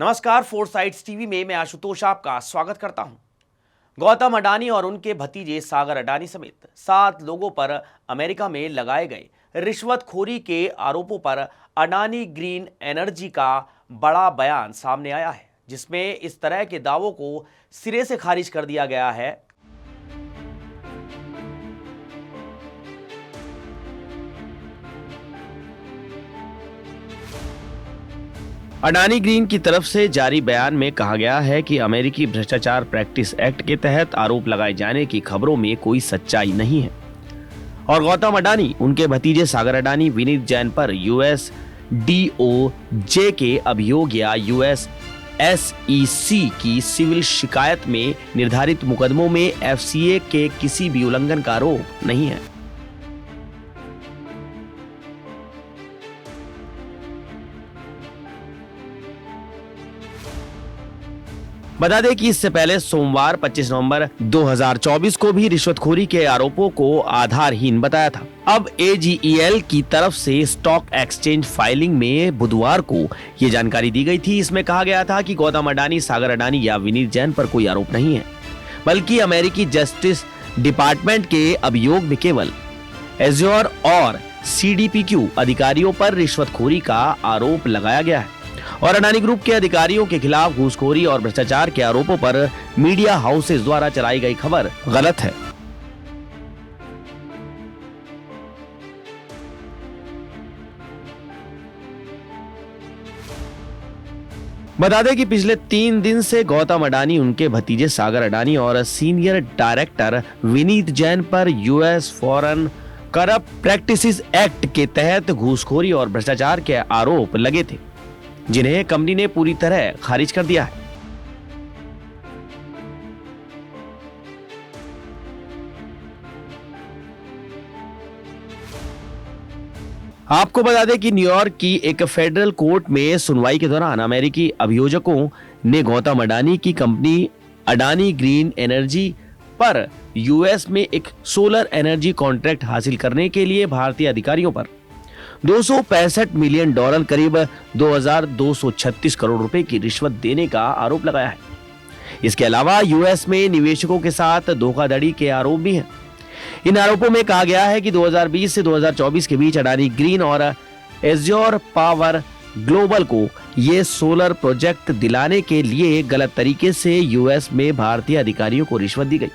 नमस्कार, फोरसाइट्स टीवी में मैं आशुतोष आपका स्वागत करता हूं। गौतम अडानी और उनके भतीजे सागर अडानी समेत 7 लोगों पर अमेरिका में लगाए गए रिश्वतखोरी के आरोपों पर अडानी ग्रीन एनर्जी का बड़ा बयान सामने आया है, जिसमें इस तरह के दावों को सिरे से खारिज कर दिया गया है। अडानी ग्रीन की तरफ से जारी बयान में कहा गया है कि अमेरिकी भ्रष्टाचार प्रैक्टिस एक्ट के तहत आरोप लगाए जाने की खबरों में कोई सच्चाई नहीं है और गौतम अडानी, उनके भतीजे सागर अडानी, विनीत जैन पर यूएस डीओजे के अभियोग या यूएस एसईसी की सिविल शिकायत में निर्धारित मुकदमों में एफसीए के किसी भी उल्लंघन का आरोप नहीं है। बता दें कि इससे पहले सोमवार 25 नवंबर 2024 को भी रिश्वतखोरी के आरोपों को आधारहीन बताया था। अब एजीईएल की तरफ से स्टॉक एक्सचेंज फाइलिंग में बुधवार को ये जानकारी दी गई थी। इसमें कहा गया था कि गौतम अडानी, सागर अडानी या विनीत जैन पर कोई आरोप नहीं है, बल्कि अमेरिकी जस्टिस डिपार्टमेंट के अभियोग में केवल एज्योर और सीडीपीक्यू अधिकारियों पर रिश्वतखोरी का आरोप लगाया गया है और अडानी ग्रुप के अधिकारियों के खिलाफ घूसखोरी और भ्रष्टाचार के आरोपों पर मीडिया हाउसेस द्वारा चलाई गई खबर गलत है। बता दें कि पिछले 3 दिन से गौतम अडानी, उनके भतीजे सागर अडानी और सीनियर डायरेक्टर विनीत जैन पर US foreign corrupt practices act के तहत घूसखोरी और भ्रष्टाचार के आरोप लगे थे, जिन्हें कंपनी ने पूरी तरह खारिज कर दिया है। आपको बता दें कि न्यूयॉर्क की एक फेडरल कोर्ट में सुनवाई के दौरान अमेरिकी अभियोजकों ने गौतम अडानी की कंपनी अडानी ग्रीन एनर्जी पर यूएस में एक सोलर एनर्जी कॉन्ट्रैक्ट हासिल करने के लिए भारतीय अधिकारियों पर $265 मिलियन करीब 2236 करोड़ रुपए की रिश्वत देने का आरोप लगाया है। इसके अलावा यूएस में निवेशकों के साथ धोखाधड़ी के आरोप भी हैं। इन आरोपों में कहा गया है कि 2020 से 2024 के बीच अडानी ग्रीन और एज्योर पावर ग्लोबल को ये सोलर प्रोजेक्ट दिलाने के लिए गलत तरीके से यूएस में भारतीय अधिकारियों को रिश्वत दी गई।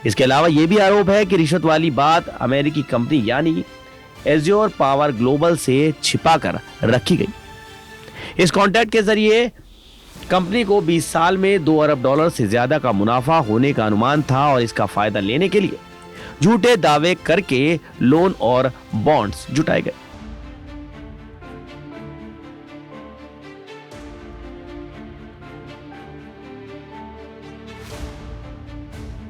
इसके अलावा यह भी आरोप है कि रिश्वत वाली बात अमेरिकी कंपनी यानी एज्योर पावर ग्लोबल से छिपाकर रखी गई। इस कॉन्ट्रैक्ट के जरिए कंपनी को 20 साल में $2 अरब से ज्यादा का मुनाफा होने का अनुमान था और इसका फायदा लेने के लिए झूठे दावे करके लोन और बॉन्ड्स जुटाए गए।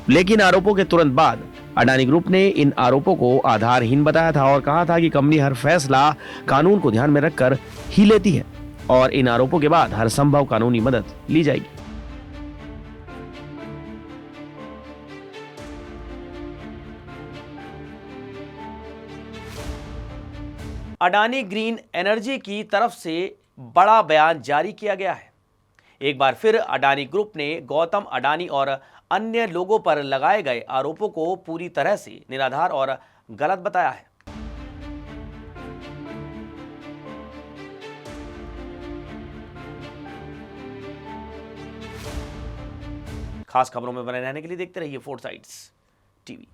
लेकिन आरोपों के तुरंत बाद अडानी ग्रुप ने इन आरोपों को आधारहीन बताया था और कहा था कि कंपनी हर फैसला कानून को ध्यान में रखकर ही लेती है और इन आरोपों के बाद हर संभव कानूनी मदद ली जाएगी। अडानी ग्रीन एनर्जी की तरफ से बड़ा बयान जारी किया गया है। एक बार फिर अडानी ग्रुप ने गौतम अडानी और अन्य लोगों पर लगाए गए आरोपों को पूरी तरह से निराधार और गलत बताया है। खास खबरों में बने रहने के लिए देखते रहिए फोरसाइट्स टीवी।